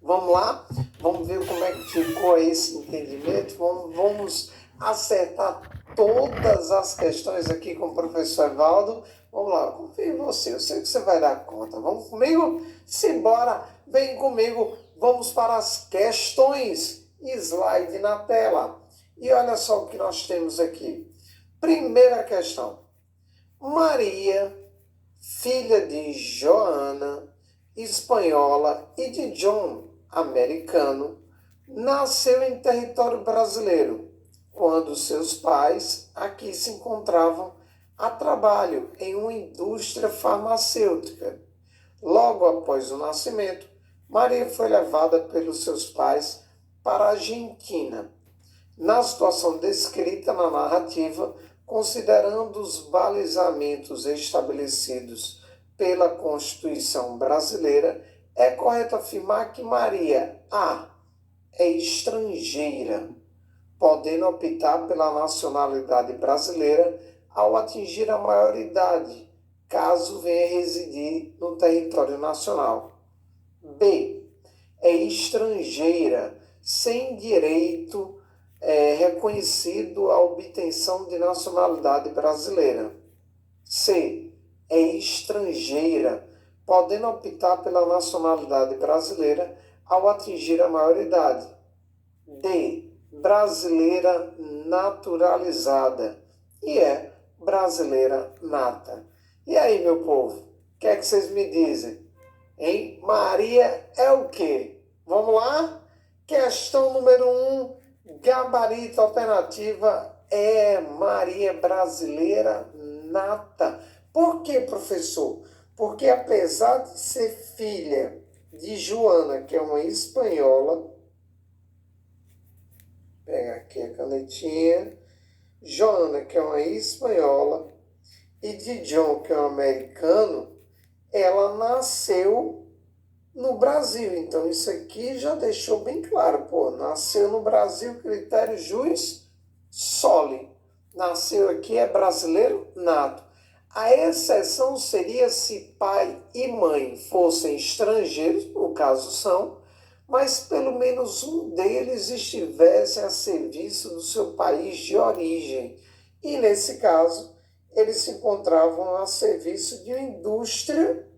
Vamos lá? Vamos ver como é que ficou aí esse entendimento. Vamos acertar todas as questões aqui com o professor Evaldo. Vamos lá, confio em você, eu sei que você vai dar conta. Vamos comigo? Simbora, vem comigo. Vamos para as questões. Slide na tela. E olha só o que nós temos aqui. Primeira questão. Maria, filha de Joana, espanhola, e de John, americano, nasceu em território brasileiro, quando seus pais aqui se encontravam a trabalho em uma indústria farmacêutica. Logo após o nascimento, Maria foi levada pelos seus pais para a Argentina. Na situação descrita na narrativa, considerando os balizamentos estabelecidos pela Constituição brasileira, é correto afirmar que Maria A. é estrangeira, podendo optar pela nacionalidade brasileira ao atingir a maioridade, caso venha residir no território nacional. B. É estrangeira, sem direito reconhecido à obtenção de nacionalidade brasileira. C. É estrangeira, podendo optar pela nacionalidade brasileira ao atingir a maioridade. D. Brasileira naturalizada e é brasileira nata. E aí, meu povo, o que é que vocês me dizem? Hein? Maria é o quê? Vamos lá? Questão número 1. Gabarito alternativa é Maria brasileira nata. Por quê, professor? Porque apesar de ser filha de Joana, que é uma espanhola, pega aqui a canetinha, Joana, que é uma espanhola, e de John, que é um americano, ela nasceu no Brasil. Então, isso aqui já deixou bem claro. Nasceu no Brasil, critério jus soli. Nasceu aqui, é brasileiro nato. A exceção seria se pai e mãe fossem estrangeiros, no caso são, mas pelo menos um deles estivesse a serviço do seu país de origem. E, nesse caso, eles se encontravam a serviço de uma indústria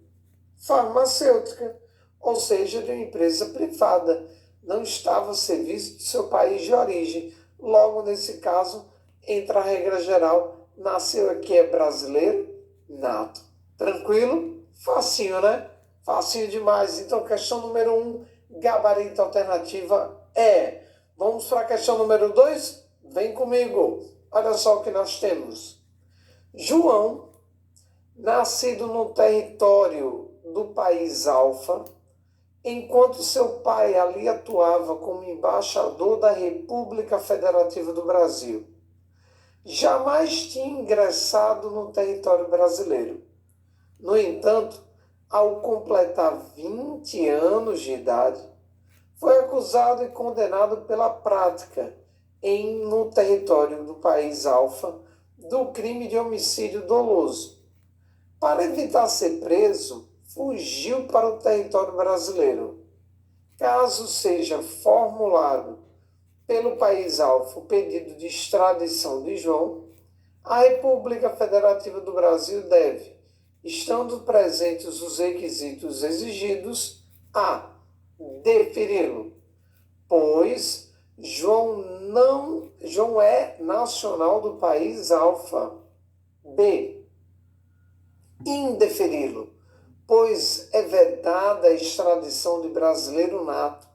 farmacêutica, ou seja, de uma empresa privada, não estava a serviço do seu país de origem. Logo, nesse caso, entra a regra geral, nasceu aqui é brasileiro, nato. Tranquilo? Facinho, né? Facinho demais. Então, questão número 1, gabarito alternativa é. Vamos para a questão número 2? Vem comigo. Olha só o que nós temos. João, nascido no território do país Alfa, enquanto seu pai ali atuava como embaixador da República Federativa do Brasil. Jamais tinha ingressado no território brasileiro. No entanto, ao completar 20 anos de idade, foi acusado e condenado pela prática, no território do país Alfa, do crime de homicídio doloso. Para evitar ser preso, fugiu para o território brasileiro. Caso seja formulado pelo país Alfa o pedido de extradição de João, a República Federativa do Brasil deve, estando presentes os requisitos exigidos, a. deferi-lo, pois João é nacional do país Alfa. B. indeferi-lo, pois é vedada a extradição de brasileiro nato.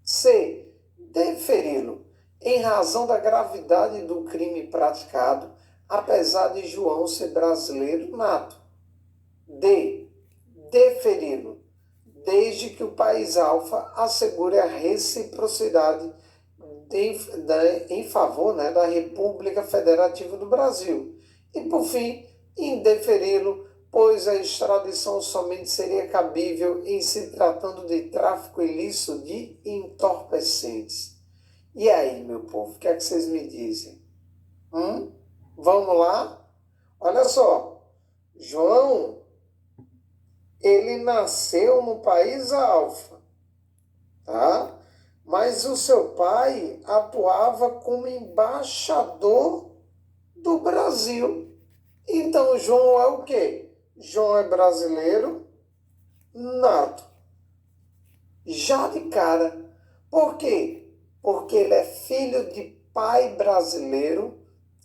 C. deferi-lo, em razão da gravidade do crime praticado, apesar de João ser brasileiro nato. D. deferi-lo, desde que o país Alfa assegure a reciprocidade em favor da República Federativa do Brasil. E, por fim, indeferi-lo, pois a extradição somente seria cabível em se tratando de tráfico ilícito de entorpecentes. E aí, meu povo, o que é que vocês me dizem? Vamos lá? Olha só, João, ele nasceu no país Alfa, tá? Mas o seu pai atuava como embaixador do Brasil. Então, João é o quê? João é brasileiro nato. Já de cara. Por quê? Porque ele é filho de pai brasileiro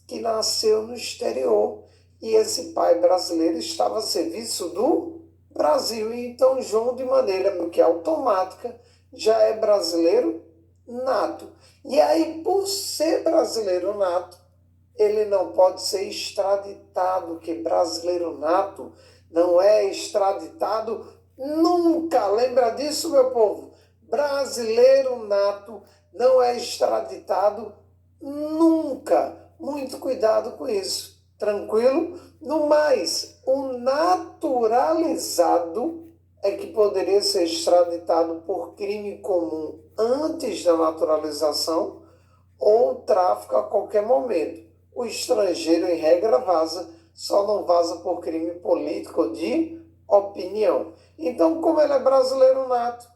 que nasceu no exterior. E esse pai brasileiro estava a serviço do Brasil. Então, João, de maneira meio que automática, já é brasileiro nato. E aí, por ser brasileiro nato, ele não pode ser extraditado, que brasileiro nato não é extraditado nunca. Lembra disso, meu povo? Brasileiro nato não é extraditado nunca. Muito cuidado com isso. Tranquilo? No mais, o naturalizado é que poderia ser extraditado por crime comum antes da naturalização ou tráfico a qualquer momento. O estrangeiro, em regra, vaza, só não vaza por crime político ou de opinião. Então, como ele é brasileiro nato,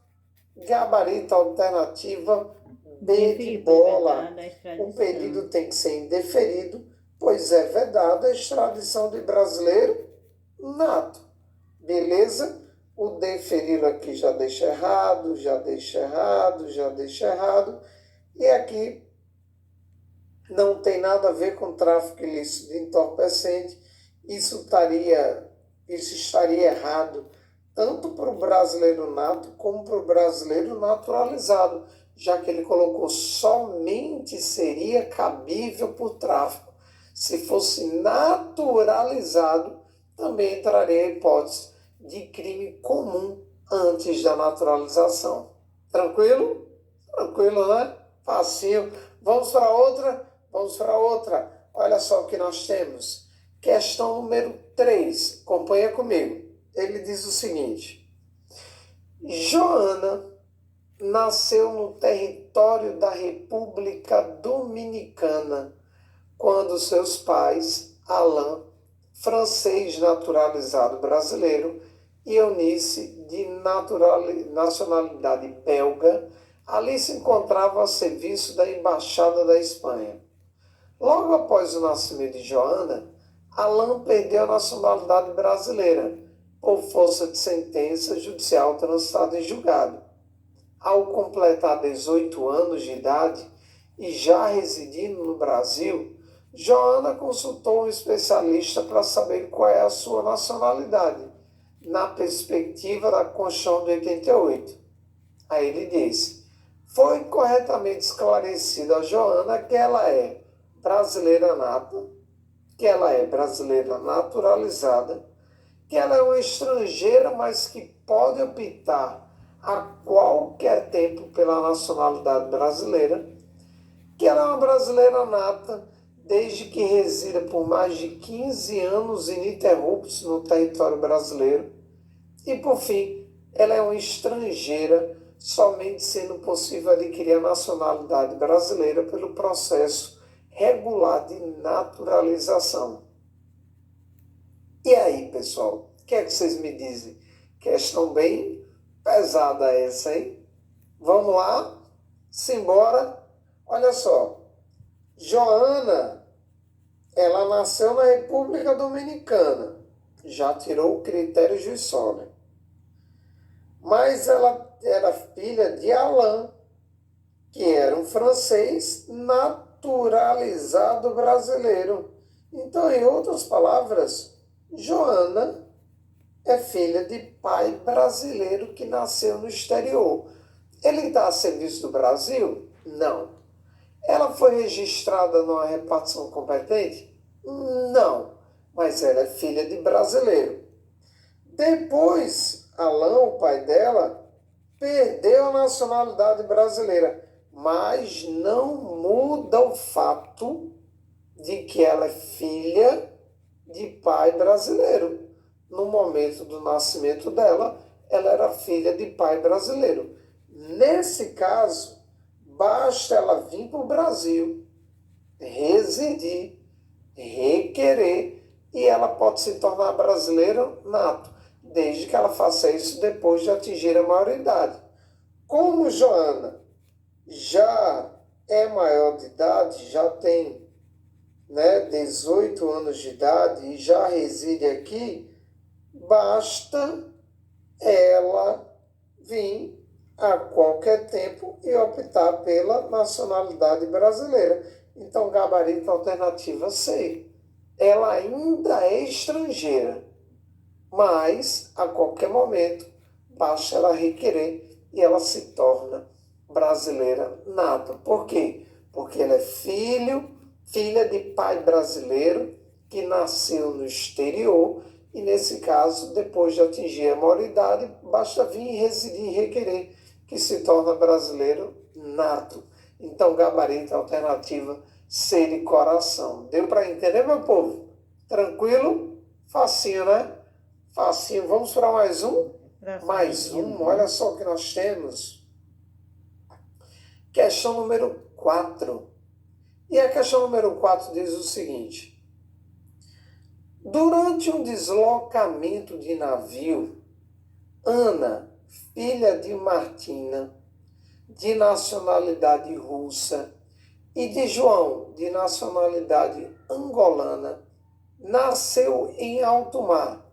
gabarito alternativa B de bola. O pedido tem que ser indeferido, pois é vedada a extradição de brasileiro nato. Beleza? O deferir aqui já deixa errado, já deixa errado, já deixa errado. E aqui não tem nada a ver com tráfico ilícito de entorpecente. Isso estaria errado, tanto para o brasileiro nato como para o brasileiro naturalizado, já que ele colocou somente seria cabível por tráfico. Se fosse naturalizado, também entraria a hipótese de crime comum antes da naturalização. Tranquilo? Tranquilo, né? Facinho. Vamos para outra? Vamos para outra. Olha só o que nós temos. Questão número 3. Acompanha comigo. Ele diz o seguinte: Joana nasceu no território da República Dominicana quando seus pais, Alain, francês naturalizado brasileiro, e Eunice, de nacionalidade belga, ali se encontravam a serviço da Embaixada da Espanha. Logo após o nascimento de Joana, Alain perdeu a nacionalidade brasileira, por força de sentença judicial transitada em julgado. Ao completar 18 anos de idade e já residindo no Brasil, Joana consultou um especialista para saber qual é a sua nacionalidade, na perspectiva da Constituição de 88. Aí ele disse: foi corretamente esclarecido a Joana que ela é brasileira nata, que ela é brasileira naturalizada, que ela é uma estrangeira, mas que pode optar a qualquer tempo pela nacionalidade brasileira, que ela é uma brasileira nata, desde que resida por mais de 15 anos ininterruptos no território brasileiro, e, por fim, ela é uma estrangeira, somente sendo possível adquirir a nacionalidade brasileira pelo processo regular de naturalização. E aí, pessoal, o que é que vocês me dizem? Questão bem pesada essa, hein? Vamos lá? Simbora? Olha só. Joana, ela nasceu na República Dominicana. Já tirou o critério jus soli. Mas ela era filha de Alain, que era um francês naturalizado brasileiro. Então, em outras palavras, Joana é filha de pai brasileiro que nasceu no exterior. Ele está a serviço do Brasil? Não. Ela foi registrada numa repartição competente? Não. Mas ela é filha de brasileiro. Depois, Alain, o pai dela, perdeu a nacionalidade brasileira, mas não muda o fato de que ela é filha de pai brasileiro. No momento do nascimento dela, ela era filha de pai brasileiro. Nesse caso, basta ela vir para o Brasil, residir, requerer, e ela pode se tornar brasileira nato, desde que ela faça isso depois de atingir a maioridade. Como Como Joana já é maior de idade, já tem, né, 18 anos de idade e já reside aqui, basta ela vir a qualquer tempo e optar pela nacionalidade brasileira. Então, gabarito alternativa C. Ela ainda é estrangeira, mas a qualquer momento basta ela requerer e ela se torna brasileira nata. Por quê? Porque ela é filha de pai brasileiro que nasceu no exterior e, nesse caso, depois de atingir a maioridade, basta vir residir e requerer que se torna brasileiro nato. Então, gabarito alternativa C de coração. Deu para entender, meu povo? Tranquilo? Facinho, né? Facinho. Vamos para mais um? Mais um. Olha só o que nós temos. Questão número 4. E a questão número 4 diz o seguinte: durante um deslocamento de navio, Ana, filha de Martina, de nacionalidade russa, e de João, de nacionalidade angolana, nasceu em alto mar,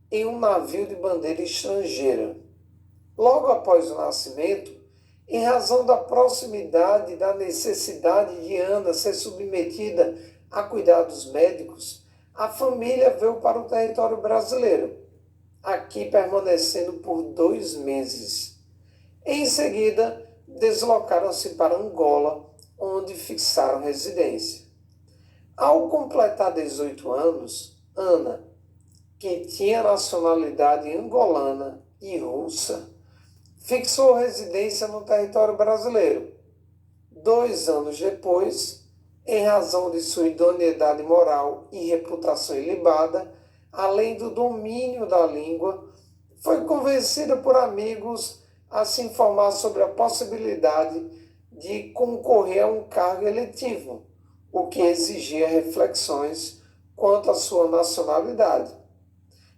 em um navio de bandeira estrangeira. Logo após o nascimento, em razão da proximidade e da necessidade de Ana ser submetida a cuidados médicos, a família veio para o território brasileiro, aqui permanecendo por 2 meses. Em seguida, deslocaram-se para Angola, onde fixaram residência. Ao completar 18 anos, Ana, que tinha nacionalidade angolana e russa, fixou residência no território brasileiro. 2 anos depois, em razão de sua idoneidade moral e reputação ilibada, além do domínio da língua, foi convencida por amigos a se informar sobre a possibilidade de concorrer a um cargo eletivo, o que exigia reflexões quanto à sua nacionalidade.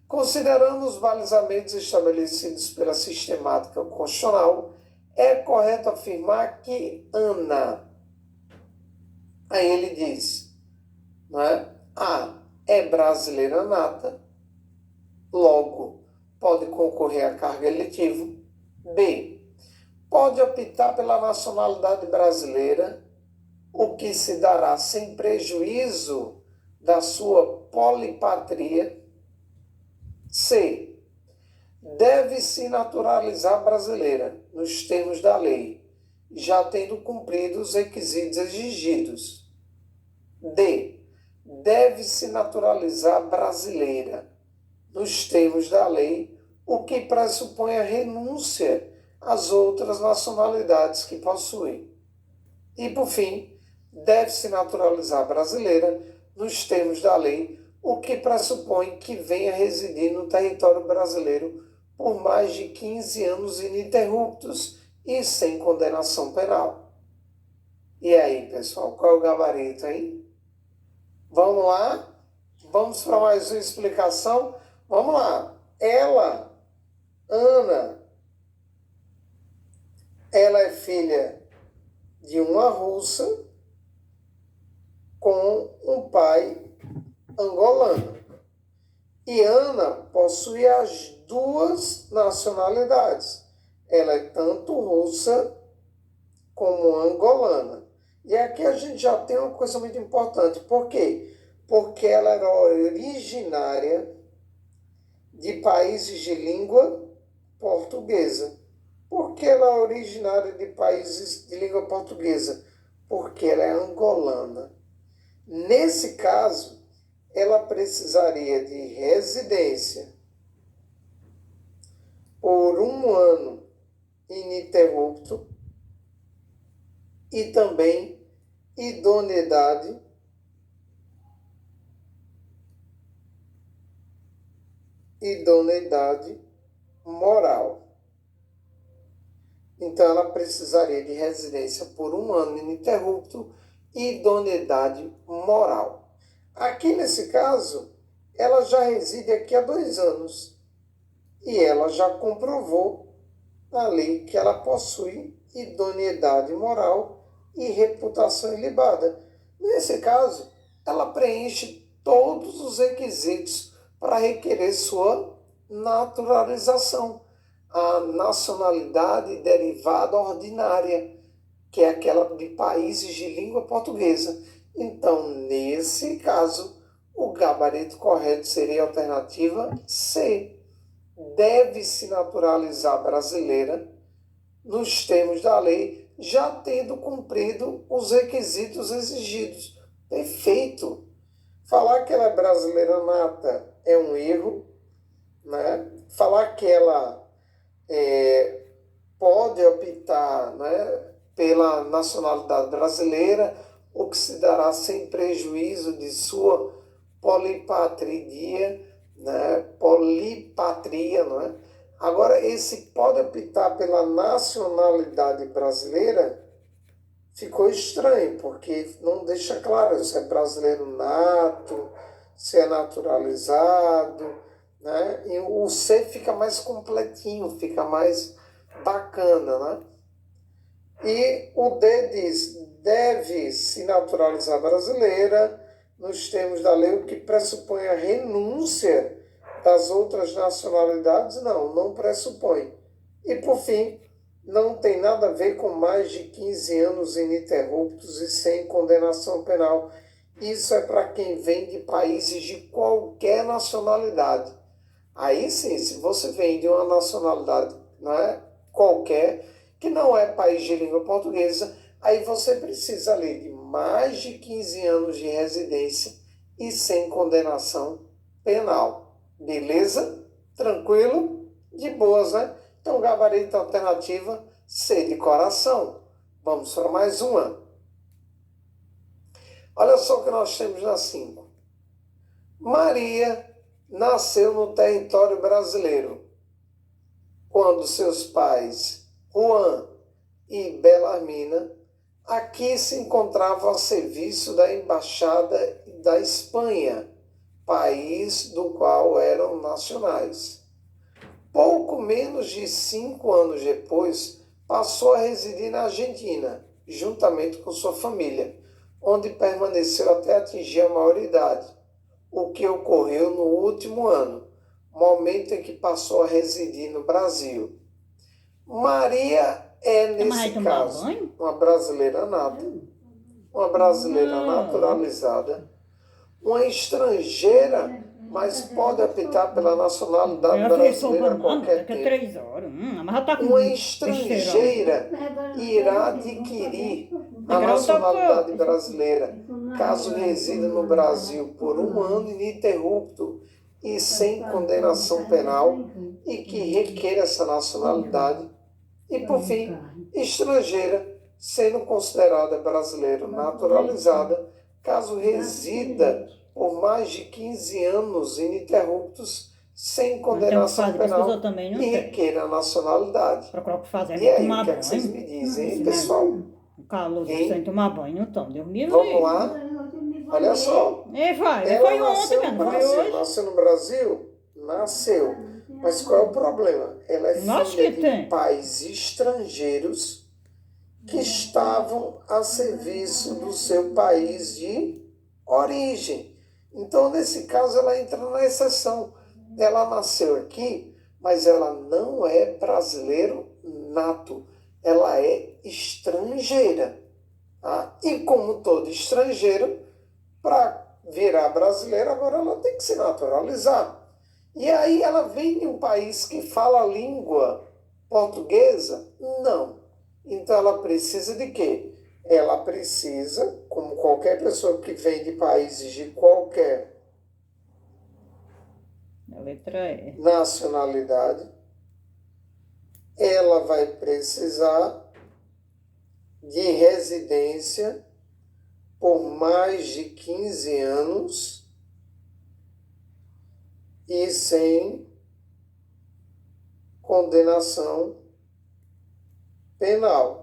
Considerando os balizamentos estabelecidos pela sistemática constitucional, é correto afirmar que Ana, aí ele diz, não é? A é brasileira nata, logo pode concorrer a cargo eletivo. B, pode optar pela nacionalidade brasileira, o que se dará sem prejuízo da sua polipatria. C, deve se naturalizar brasileira, nos termos da lei, já tendo cumprido os requisitos exigidos. D, deve se naturalizar brasileira, nos termos da lei, o que pressupõe a renúncia às outras nacionalidades que possui. E, por fim, deve se naturalizar brasileira, nos termos da lei, o que pressupõe que venha residir no território brasileiro por mais de 15 anos ininterruptos e sem condenação penal. E aí, pessoal, qual é o gabarito, hein? Vamos lá? Vamos para mais uma explicação? Vamos lá. Ela, Ana, ela é filha de uma russa com um pai angolano. E Ana possui as 2 nacionalidades. Ela é tanto russa como angolana. E aqui a gente já tem uma coisa muito importante. Por quê? Porque ela era originária de países de língua portuguesa. Por que ela é originária de países de língua portuguesa? Porque ela é angolana. Nesse caso, ela precisaria de residência por 1 ano ininterrupto e também idoneidade moral. Então, ela precisaria de residência por 1 ano ininterrupto e idoneidade moral. Aqui, nesse caso, ela já reside aqui há 2 anos e ela já comprovou ali que ela possui idoneidade moral e reputação ilibada. Nesse caso, ela preenche todos os requisitos para requerer sua naturalização, a nacionalidade derivada ordinária, que é aquela de países de língua portuguesa. Então, nesse caso, o gabarito correto seria a alternativa C. Deve se naturalizar brasileira nos termos da lei, já tendo cumprido os requisitos exigidos. Perfeito! Falar que ela é brasileira nata é um erro, né? Falar que ela pode optar, né, pela nacionalidade brasileira, o que se dará sem prejuízo de sua polipatria, né, polipatria, não é? Agora, esse pode optar pela nacionalidade brasileira ficou estranho, porque não deixa claro se é brasileiro nato, se é naturalizado, né? E o C fica mais completinho, fica mais bacana, né? E o D diz, deve se naturalizar brasileira nos termos da lei, o que pressupõe a renúncia das outras nacionalidades, não pressupõe. E, por fim, não tem nada a ver com mais de 15 anos ininterruptos e sem condenação penal. Isso é para quem vem de países de qualquer nacionalidade. Aí sim, se você vem de uma nacionalidade, não é, qualquer, que não é país de língua portuguesa, aí você precisa ali de mais de 15 anos de residência e sem condenação penal. Beleza? Tranquilo? De boas, né? Então, gabarito alternativa C de coração. Vamos para mais uma. Olha só o que nós temos na 5. Maria nasceu no território brasileiro, quando seus pais, Juan e Belarmina, aqui se encontravam a serviço da Embaixada da Espanha, país do qual eram nacionais. Pouco menos de 5 anos depois, passou a residir na Argentina, juntamente com sua família, onde permaneceu até atingir a maioridade, o que ocorreu no último ano, momento em que passou a residir no Brasil. Maria é, nesse caso, uma brasileira nata, uma brasileira naturalizada, uma estrangeira, mas pode optar pela nacionalidade brasileira a qualquer tempo. Uma estrangeira irá adquirir a nacionalidade brasileira, caso resida no Brasil por 1 ano ininterrupto e sem condenação penal e que requer essa nacionalidade. E, por fim, estrangeira, sendo considerada brasileira naturalizada, caso resida por mais de 15 anos ininterruptos, sem condenação penal e requeira a nacionalidade. E aí, o que é que vocês me dizem, hein, pessoal? O calor sem tomar banho, não toma. Vamos lá? Olha só. Foi ontem, no Brasil. Nasceu no Brasil? Nasceu. Mas qual é o problema? Ela é filha de pais estrangeiros que estavam a serviço do seu país de origem. Então, nesse caso, ela entra na exceção. Ela nasceu aqui, mas ela não é brasileiro nato. Ela é estrangeira. Tá? E como todo estrangeiro, para virar brasileira, agora ela tem que se naturalizar. E aí ela vem de um país que fala a língua portuguesa? Não. Então ela precisa de quê? Ela precisa, como qualquer pessoa que vem de países de qualquer nacionalidade, ela vai precisar de residência por mais de 15 anos e sem condenação penal.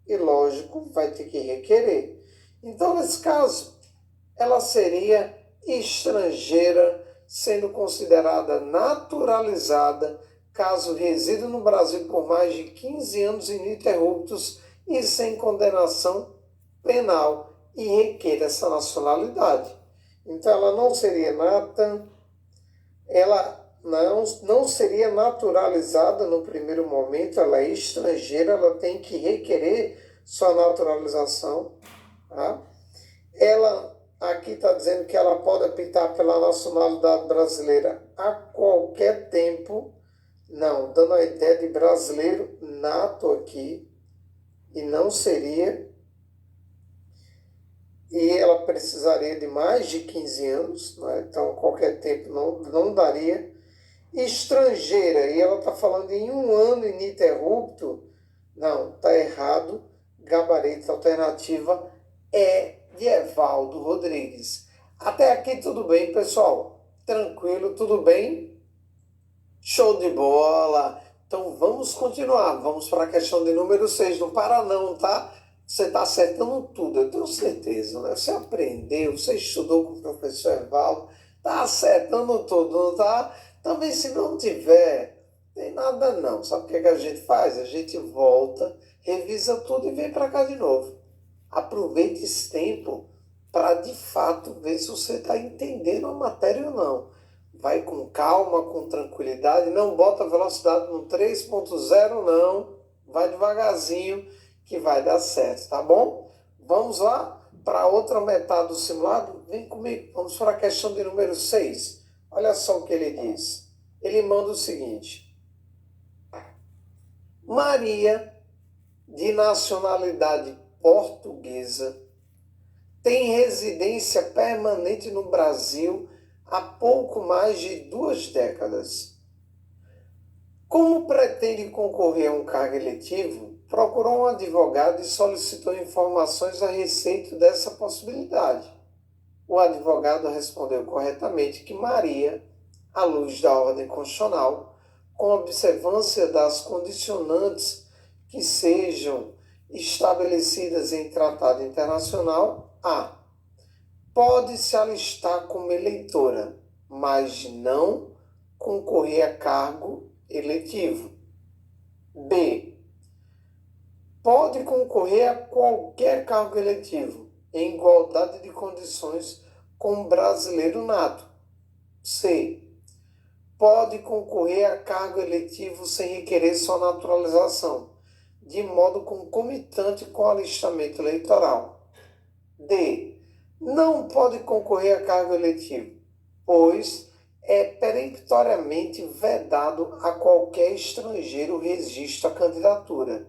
E, lógico, vai ter que requerer. Então, nesse caso, ela seria estrangeira, sendo considerada naturalizada, caso resida no Brasil por mais de 15 anos ininterruptos e sem condenação penal e requer essa nacionalidade. Então, ela não seria nata, ela não seria naturalizada no primeiro momento, ela é estrangeira, ela tem que requerer sua naturalização. Tá? Ela, aqui está dizendo que ela pode optar pela nacionalidade brasileira a qualquer tempo, não, dando a ideia de brasileiro nato aqui, e não seria, e ela precisaria de mais de 15 anos, né? Então qualquer tempo não daria. Estrangeira, e ela está falando em 1 ano ininterrupto, não, está errado, gabarito, alternativa é de Evaldo Rodrigues. Até aqui tudo bem, pessoal? Tranquilo, tudo bem? Show de bola! Então vamos continuar, vamos para a questão de número 6. Não para não, tá? Você está acertando tudo, eu tenho certeza, né? Você aprendeu, você estudou com o professor Evaldo, está acertando tudo, não tá? Também se não tiver, tem nada não. Sabe o que a gente faz? A gente volta, revisa tudo e vem para cá de novo. Aproveite esse tempo para de fato ver se você está entendendo a matéria ou não. Vai com calma, com tranquilidade, não bota a velocidade no 3.0 não, vai devagarzinho que vai dar certo, tá bom? Vamos lá para a outra metade do simulado? Vem comigo, vamos para a questão de número 6. Olha só o que ele diz. Ele manda o seguinte: Maria, de nacionalidade portuguesa, tem residência permanente no Brasil há pouco mais de 2 décadas. Como pretende concorrer a um cargo eletivo, procurou um advogado e solicitou informações a respeito dessa possibilidade. O advogado respondeu corretamente que Maria, à luz da ordem constitucional, com observância das condicionantes que sejam estabelecidas em tratado internacional, a. Pode se alistar como eleitora, mas não concorrer a cargo eletivo. B. Pode concorrer a qualquer cargo eletivo, em igualdade de condições com brasileiro nato. C. Pode concorrer a cargo eletivo sem requerer sua naturalização, de modo concomitante com o alistamento eleitoral. D. Não pode concorrer a cargo eletivo, pois é peremptoriamente vedado a qualquer estrangeiro registro à candidatura.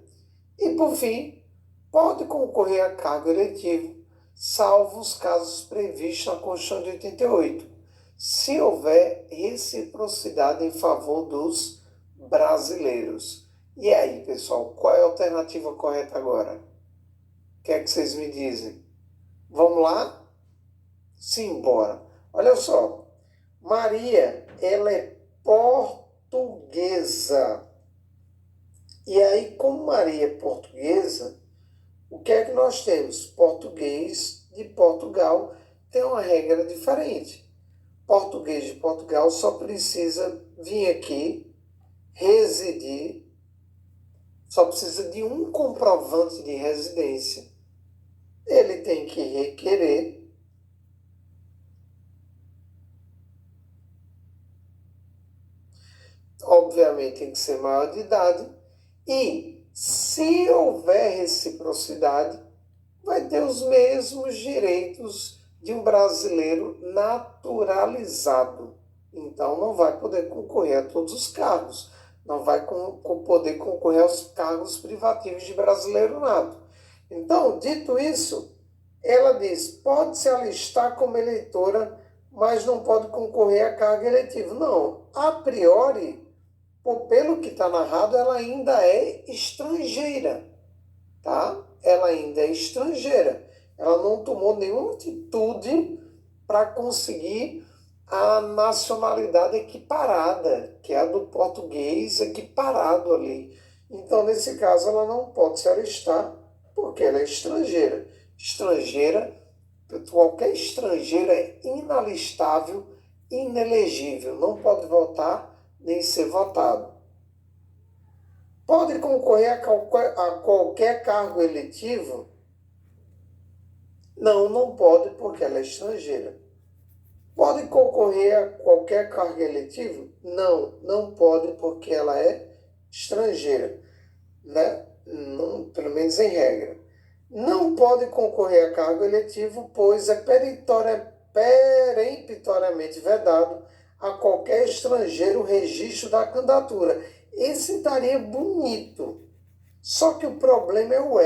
E, por fim, pode concorrer a cargo eletivo, salvo os casos previstos na Constituição de 88, se houver reciprocidade em favor dos brasileiros. E aí, pessoal, qual é a alternativa correta agora? O que é que vocês me dizem? Vamos lá? Simbora. Olha só, Maria, ela é portuguesa. E aí, como Maria é portuguesa, o que é que nós temos? Português de Portugal tem uma regra diferente. Português de Portugal só precisa vir aqui, residir, só precisa de um comprovante de residência. Ele tem que requerer. Obviamente tem que ser maior de idade. E, se houver reciprocidade, vai ter os mesmos direitos de um brasileiro naturalizado. Então, não vai poder concorrer a todos os cargos. Não vai poder concorrer aos cargos privativos de brasileiro nato. Então, dito isso, ela diz, pode se alistar como eleitora, mas não pode concorrer a cargo eletivo. Não, a priori, pelo que está narrado, ela ainda é estrangeira, tá? Ela ainda é estrangeira. Ela não tomou nenhuma atitude para conseguir a nacionalidade equiparada, que é a do português equiparado ali. Então, nesse caso, ela não pode se alistar porque ela é estrangeira. Estrangeira, qualquer estrangeiro é inalistável, inelegível, não pode votar nem ser votado. Pode concorrer a qualquer cargo eletivo? Não, não pode, porque ela é estrangeira. Pode concorrer a qualquer cargo eletivo? Não, não pode, porque ela é estrangeira, né? Não, pelo menos em regra. Não pode concorrer a cargo eletivo, pois é peremptoriamente vedado a qualquer estrangeiro o registro da candidatura. Esse estaria bonito. Só que o problema é o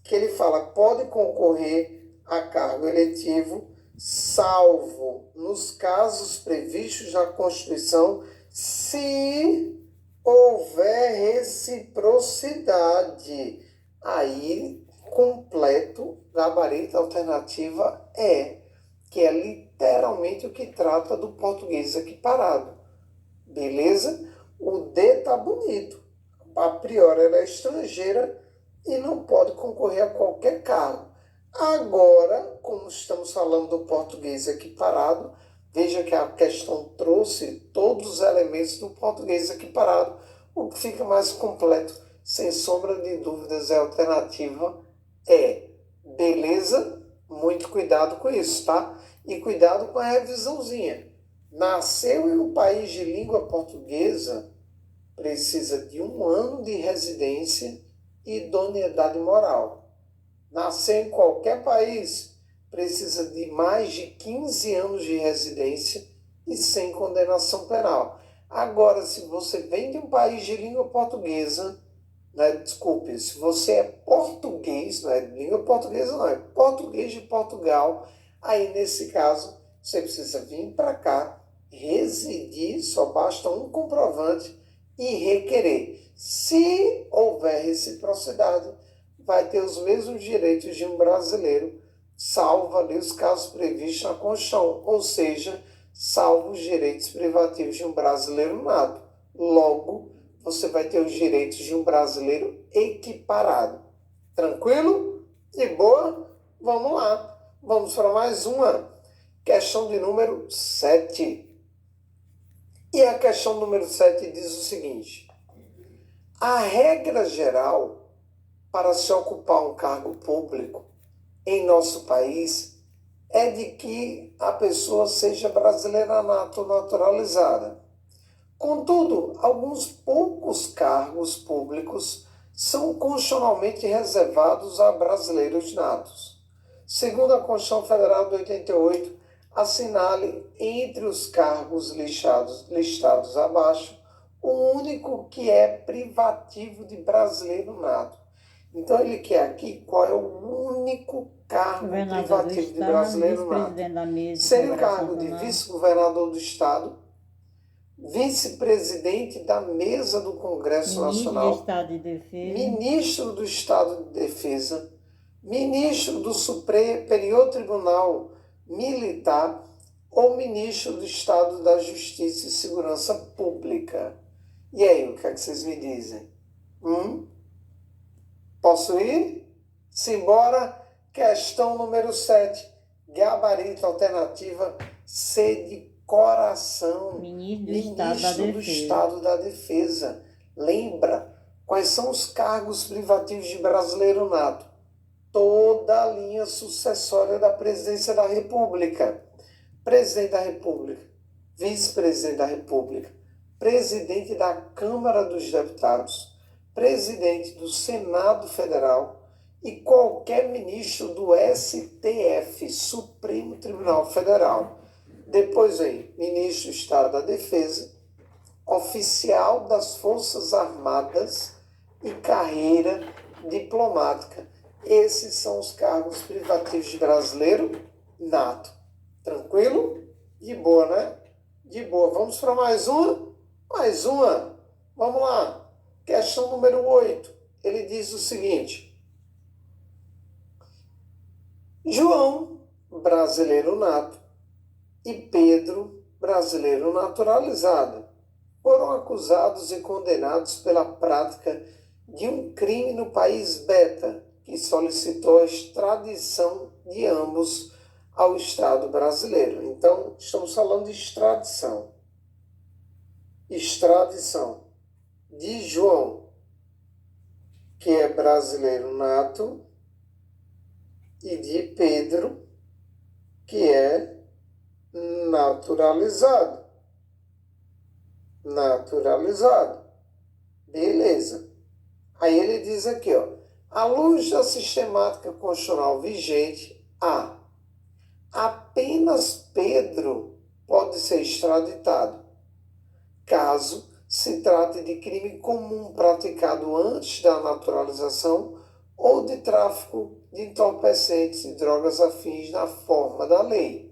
que ele fala, pode concorrer a cargo eletivo, salvo nos casos previstos na Constituição, se houver reciprocidade. Aí, completo, gabarito, alternativa que é literalmente o que trata do português equiparado. Beleza? O D tá bonito. A priori ela é estrangeira e não pode concorrer a qualquer cargo. Agora, como estamos falando do português equiparado, veja que a questão trouxe todos os elementos do português equiparado, o que fica mais completo, sem sombra de dúvidas, é a alternativa beleza? Muito cuidado com isso, tá? E cuidado com a revisãozinha. Nasceu em um país de língua portuguesa, precisa de 1 ano de residência e idoneidade moral. Nasceu em qualquer país, precisa de mais de 15 anos de residência e sem condenação penal. Agora, se você vem de um país de língua portuguesa, né, desculpe, se você é português, não é língua portuguesa não, é português de Portugal, aí nesse caso você precisa vir para cá, residir, só basta um comprovante e requerer. Se houver reciprocidade, vai ter os mesmos direitos de um brasileiro, salvo ali os casos previstos na Constituição, ou seja, salvo os direitos privativos de um brasileiro nato. Logo, você vai ter os direitos de um brasileiro equiparado. Tranquilo? De boa? Vamos lá. Vamos para mais uma. Questão de número 7. E a questão número 7 diz o seguinte: a regra geral para se ocupar um cargo público em nosso país é de que a pessoa seja brasileira nato naturalizada. Contudo, alguns poucos cargos públicos são constitucionalmente reservados a brasileiros natos. Segundo a Constituição Federal de 88, assinale entre os cargos listados abaixo o único que é privativo de brasileiro nato. Então ele quer aqui qual é o único cargo privativo de brasileiro nato. Seria o cargo de vice-governador do Estado, vice-presidente da mesa do Congresso Nacional, ministro do Estado de Defesa, ministro do Superior Tribunal Militar ou ministro do Estado da Justiça e Segurança Pública. E aí, o que é que vocês me dizem? Posso ir? Simbora. Questão número 7. Gabarito, alternativa C de coração. Ministro do Estado da Defesa. Lembra? Quais são os cargos privativos de brasileiro nato? Toda a linha sucessória da presidência da República. Presidente da República, vice-presidente da República, presidente da Câmara dos Deputados, presidente do Senado Federal e qualquer ministro do STF, Supremo Tribunal Federal. Depois vem ministro do Estado da Defesa, oficial das Forças Armadas e carreira diplomática. Esses são os cargos privativos de brasileiro nato. Tranquilo? De boa, né? De boa. Vamos para mais uma? Mais uma. Vamos lá. Questão número 8. Ele diz o seguinte: João, brasileiro nato, e Pedro, brasileiro naturalizado, foram acusados e condenados pela prática de um crime no país beta, que solicitou a extradição de ambos ao Estado brasileiro. Então, estamos falando de extradição. Extradição de João, que é brasileiro nato, e de Pedro, que é naturalizado. Naturalizado. Beleza. Aí ele diz aqui, ó, à luz da sistemática constitucional vigente, apenas Pedro pode ser extraditado, caso se trate de crime comum praticado antes da naturalização ou de tráfico de entorpecentes e drogas afins na forma da lei.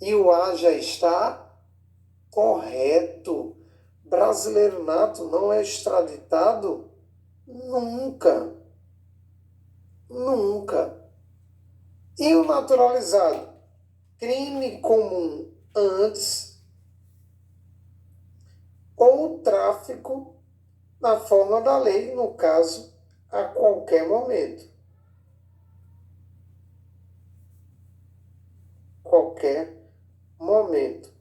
E o A já está correto. Brasileiro nato não é extraditado nunca. Nunca. E o naturalizado? Crime comum antes ou tráfico na forma da lei, no caso, a qualquer momento. Qualquer momento.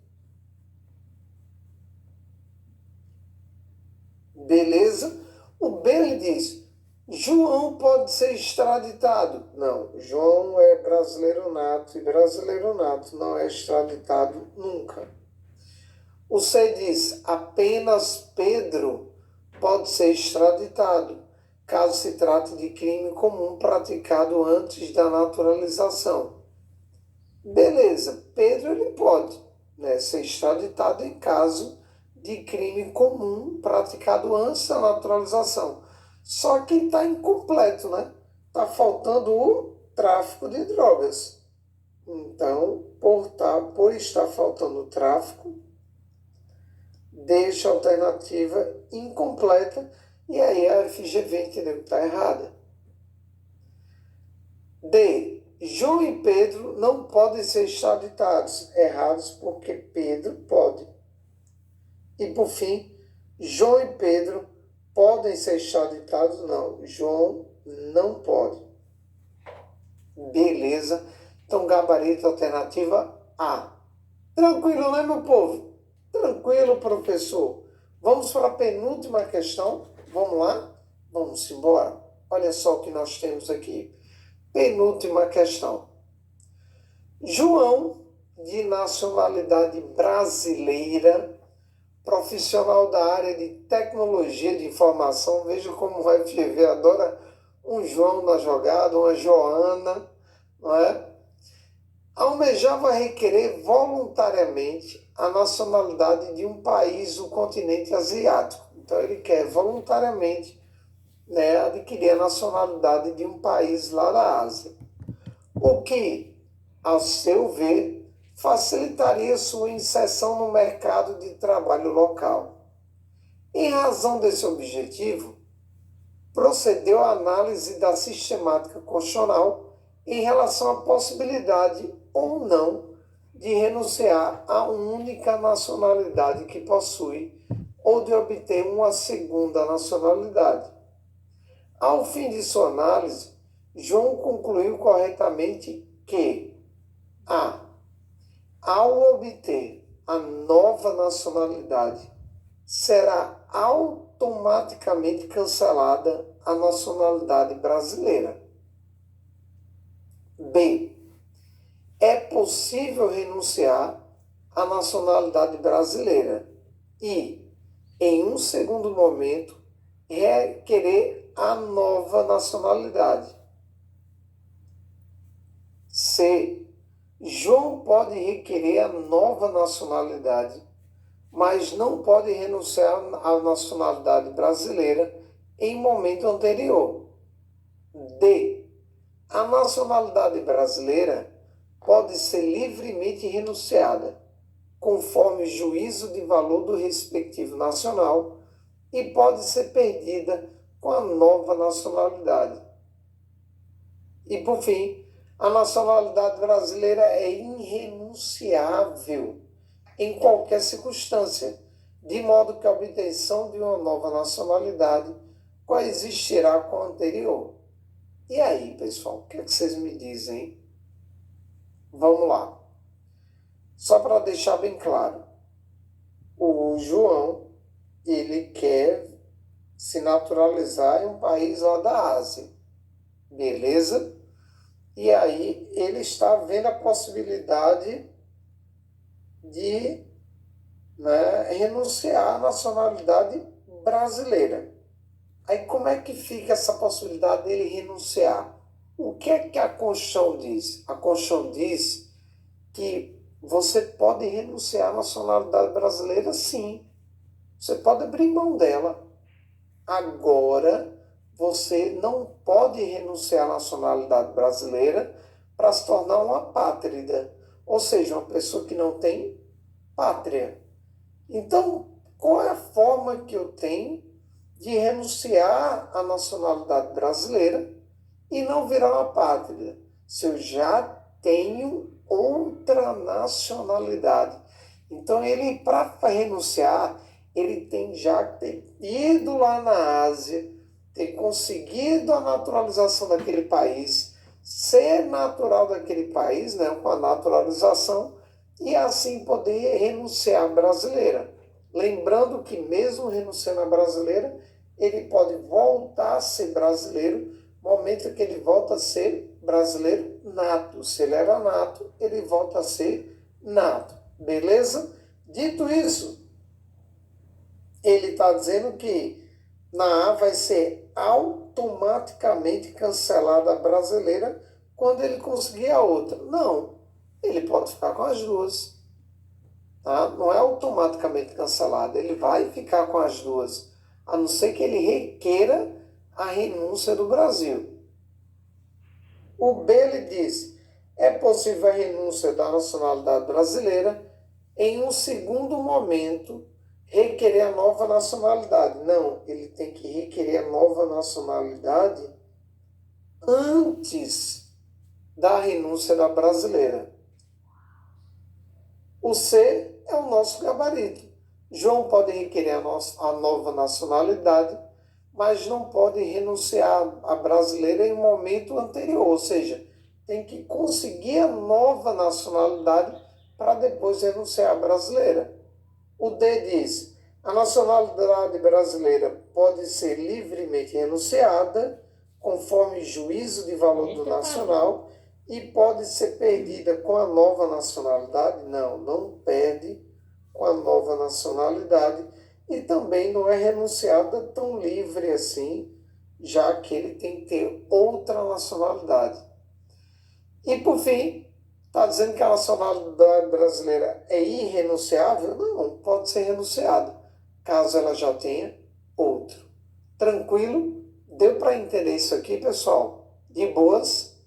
Beleza? O B ele diz, João pode ser extraditado. Não, João é brasileiro nato e brasileiro nato não é extraditado nunca. O C diz, apenas Pedro pode ser extraditado, caso se trate de crime comum praticado antes da naturalização. Beleza, Pedro ele pode, né, ser extraditado em caso de crime comum praticado antes da naturalização. Só que está incompleto, né? Está faltando o tráfico de drogas. Então, por estar faltando o tráfico, deixa a alternativa incompleta e aí a FGV entendeu que está errada. D. João e Pedro não podem ser extraditados. Errados porque Pedro pode. E por fim, João e Pedro podem ser extraditados? Não, João não pode. Beleza. Então, gabarito alternativa A. Tranquilo, né, meu povo? Tranquilo, professor. Vamos para a penúltima questão. Vamos lá? Vamos embora. Olha só o que nós temos aqui. Penúltima questão. João, de nacionalidade brasileira, profissional da área de tecnologia de informação. Veja como o FGV adora um João na jogada, uma Joana, não é? Almejava requerer voluntariamente a nacionalidade de um país do continente asiático. Então ele quer voluntariamente, né, adquirir a nacionalidade de um país lá da Ásia. O que, ao seu ver, facilitaria sua inserção no mercado de trabalho local. Em razão desse objetivo, procedeu à análise da sistemática constitucional em relação à possibilidade ou não de renunciar à única nacionalidade que possui ou de obter uma segunda nacionalidade. Ao fim de sua análise, João concluiu corretamente que ao obter a nova nacionalidade, será automaticamente cancelada a nacionalidade brasileira. B. É possível renunciar à nacionalidade brasileira e, em um segundo momento, requerer a nova nacionalidade. C. João pode requerer a nova nacionalidade, mas não pode renunciar à nacionalidade brasileira em momento anterior. D. A nacionalidade brasileira pode ser livremente renunciada, conforme o juízo de valor do respectivo nacional, e pode ser perdida com a nova nacionalidade. E, por fim, a nacionalidade brasileira é irrenunciável em qualquer circunstância, de modo que a obtenção de uma nova nacionalidade coexistirá com a anterior. E aí, pessoal, o que vocês me dizem? Vamos lá. Só para deixar bem claro, o João, ele quer se naturalizar em um país lá da Ásia. Beleza? E aí ele está vendo a possibilidade de, né, renunciar à nacionalidade brasileira. Aí como é que fica essa possibilidade dele renunciar? O que é que a Constituição diz? A Constituição diz que você pode renunciar à nacionalidade brasileira, sim. Você pode abrir mão dela. Agora, você não pode renunciar à nacionalidade brasileira para se tornar uma apátrida, ou seja, uma pessoa que não tem pátria. Então, qual é a forma que eu tenho de renunciar à nacionalidade brasileira e não virar uma apátrida, se eu já tenho outra nacionalidade? Então, ele, para renunciar, ele tem já que ter ido lá na Ásia, ter conseguido a naturalização daquele país, ser natural daquele país, né, com a naturalização, e assim poder renunciar à brasileira. Lembrando que mesmo renunciando à brasileira, ele pode voltar a ser brasileiro no momento que ele volta a ser brasileiro nato. Se ele era nato, ele volta a ser nato. Beleza? Dito isso, ele está dizendo que na A vai ser automaticamente cancelada a brasileira quando ele conseguir a outra. Não, ele pode ficar com as duas. Tá? Não é automaticamente cancelada, ele vai ficar com as duas, a não ser que ele requeira a renúncia do Brasil. O B, ele diz, é possível a renúncia da nacionalidade brasileira em um segundo momento requerer a nova nacionalidade. Não, ele tem que requerer a nova nacionalidade antes da renúncia da brasileira. O C é o nosso gabarito. João pode requerer a nova nacionalidade, mas não pode renunciar à brasileira em um momento anterior, ou seja, tem que conseguir a nova nacionalidade para depois renunciar à brasileira. O D diz, a nacionalidade brasileira pode ser livremente renunciada, conforme juízo de valor do nacional, e pode ser perdida com a nova nacionalidade? Não, não perde com a nova nacionalidade e também não é renunciada tão livre assim, já que ele tem que ter outra nacionalidade. E por fim, está dizendo que a nacionalidade brasileira é irrenunciável? Não, pode ser renunciada, caso ela já tenha outro. Tranquilo? Deu para entender isso aqui, pessoal? De boas?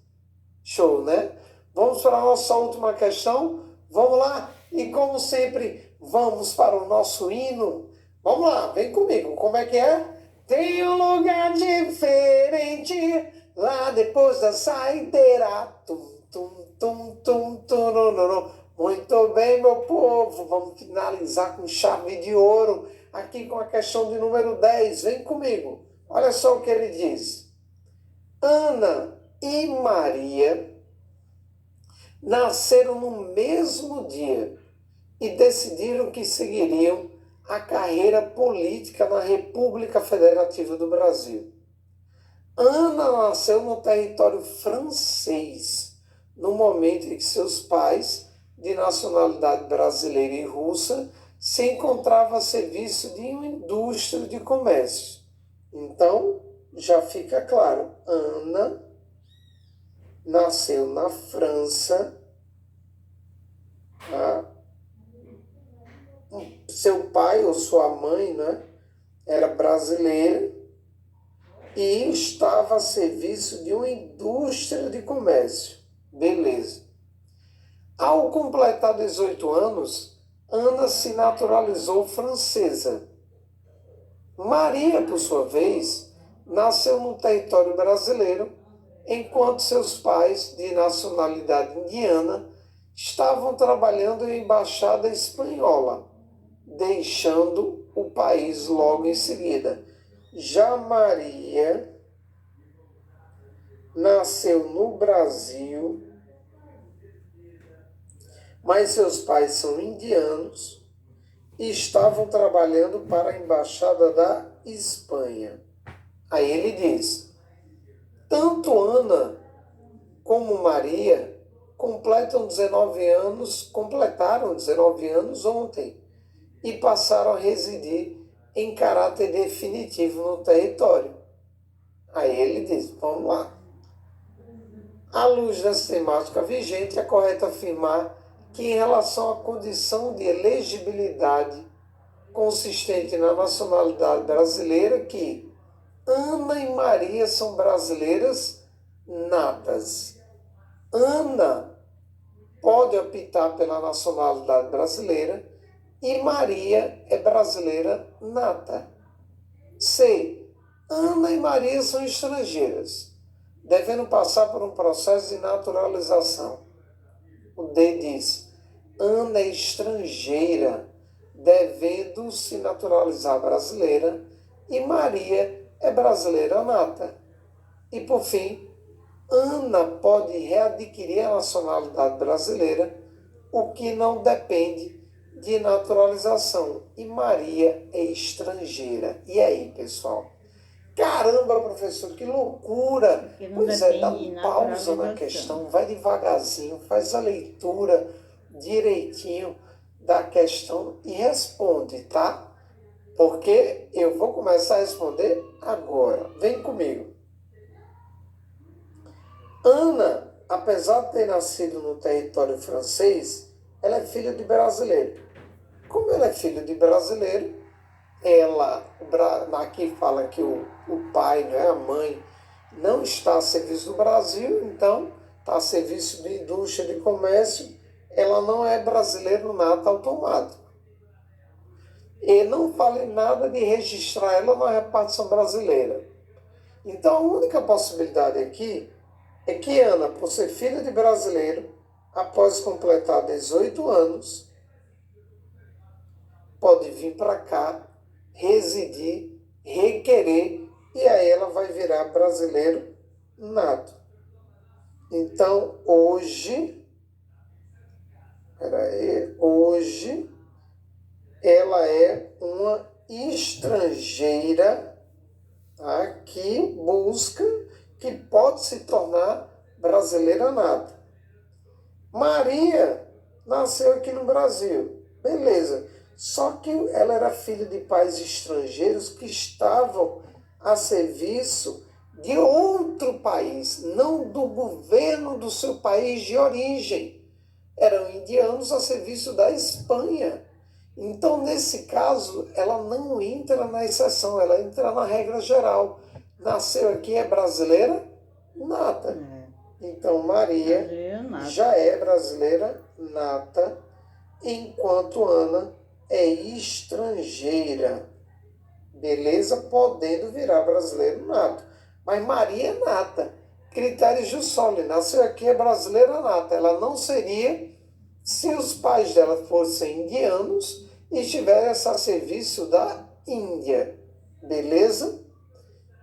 Show, né? Vamos para a nossa última questão? Vamos lá? E como sempre, vamos para o nosso hino. Vamos lá, vem comigo. Como é que é? Tem um lugar diferente lá depois da saideira. Tum, tum, tum, tum, tum, tum, tum. Muito bem, meu povo. Vamos finalizar com chave de ouro aqui com a questão de número 10. Vem comigo. Olha só o que ele diz. Ana e Maria nasceram no mesmo dia e decidiram que seguiriam a carreira política na República Federativa do Brasil. Ana nasceu no território francês, no momento em que seus pais, de nacionalidade brasileira e russa, se encontravam a serviço de uma indústria de comércio. Então, já fica claro, Ana nasceu na França, tá? Seu pai ou sua mãe, né, era brasileira e estava a serviço de uma indústria de comércio. Beleza. Ao completar 18 anos, Ana se naturalizou francesa. Maria, por sua vez, nasceu no território brasileiro, enquanto seus pais, de nacionalidade indiana, estavam trabalhando em embaixada espanhola, deixando o país logo em seguida. Já Maria nasceu no Brasil, mas seus pais são indianos e estavam trabalhando para a embaixada da Espanha. Aí ele diz: tanto Ana como Maria completaram 19 anos ontem e passaram a residir em caráter definitivo no território. Aí ele diz: vamos lá. À luz dessa temática vigente, é correto afirmar que, em relação à condição de elegibilidade consistente na nacionalidade brasileira, que Ana e Maria são brasileiras natas. Ana pode optar pela nacionalidade brasileira e Maria é brasileira nata. C. Ana e Maria são estrangeiras, devendo passar por um processo de naturalização. O D diz: Ana é estrangeira, devendo se naturalizar brasileira, e Maria é brasileira nata. E, por fim, Ana pode readquirir a nacionalidade brasileira, o que não depende de naturalização, e Maria é estrangeira. E aí, pessoal? Caramba, professor, que loucura! Pois é, dá uma pausa na questão, vai devagarzinho, faz a leitura direitinho da questão e responde, tá? Porque eu vou começar a responder agora. Vem comigo. Ana, apesar de ter nascido no território francês, ela é filha de brasileiro. Como ela é filha de brasileiro, aqui fala que o pai, não é, a mãe, não está a serviço do Brasil, então está a serviço de indústria, de comércio, ela não é brasileiro nata automático. E não fala nada de registrar ela na repartição brasileira. Então a única possibilidade aqui é que Ana, por ser filha de brasileiro, após completar 18 anos, pode vir para cá, residir, requerer, e aí ela vai virar brasileiro nato. Então, hoje ela é uma estrangeira, tá, que pode se tornar brasileira nata. Maria nasceu aqui no Brasil, beleza. Só que ela era filha de pais estrangeiros que estavam a serviço de outro país, não do governo do seu país de origem. Eram indianos a serviço da Espanha. Então, nesse caso, ela não entra na exceção, ela entra na regra geral. Nasceu aqui, é brasileira nata. Então, Maria já é brasileira nata, enquanto Ana é estrangeira. Beleza? Podendo virar brasileiro nato. Mas Maria é nata. Critério Jussoli, nasceu aqui, é brasileira nata. Ela não seria se os pais dela fossem indianos e estivessem a serviço da Índia. Beleza?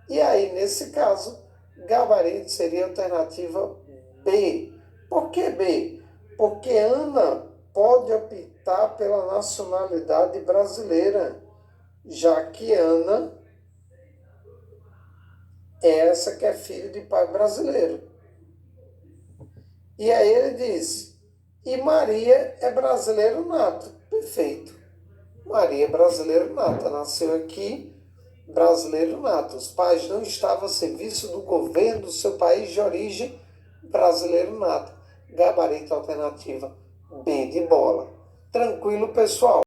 E aí, nesse caso, gabarito seria a alternativa B. Por que B? Porque Ana pode optar pela nacionalidade brasileira, já que Ana é essa que é filha de pai brasileiro. E aí ele diz: e Maria é brasileiro nato. Perfeito. Maria é brasileiro nata, nasceu aqui, brasileiro nato. Os pais não estavam a serviço do governo do seu país de origem, brasileiro nato. Gabarito alternativa B de bola. Tranquilo, pessoal?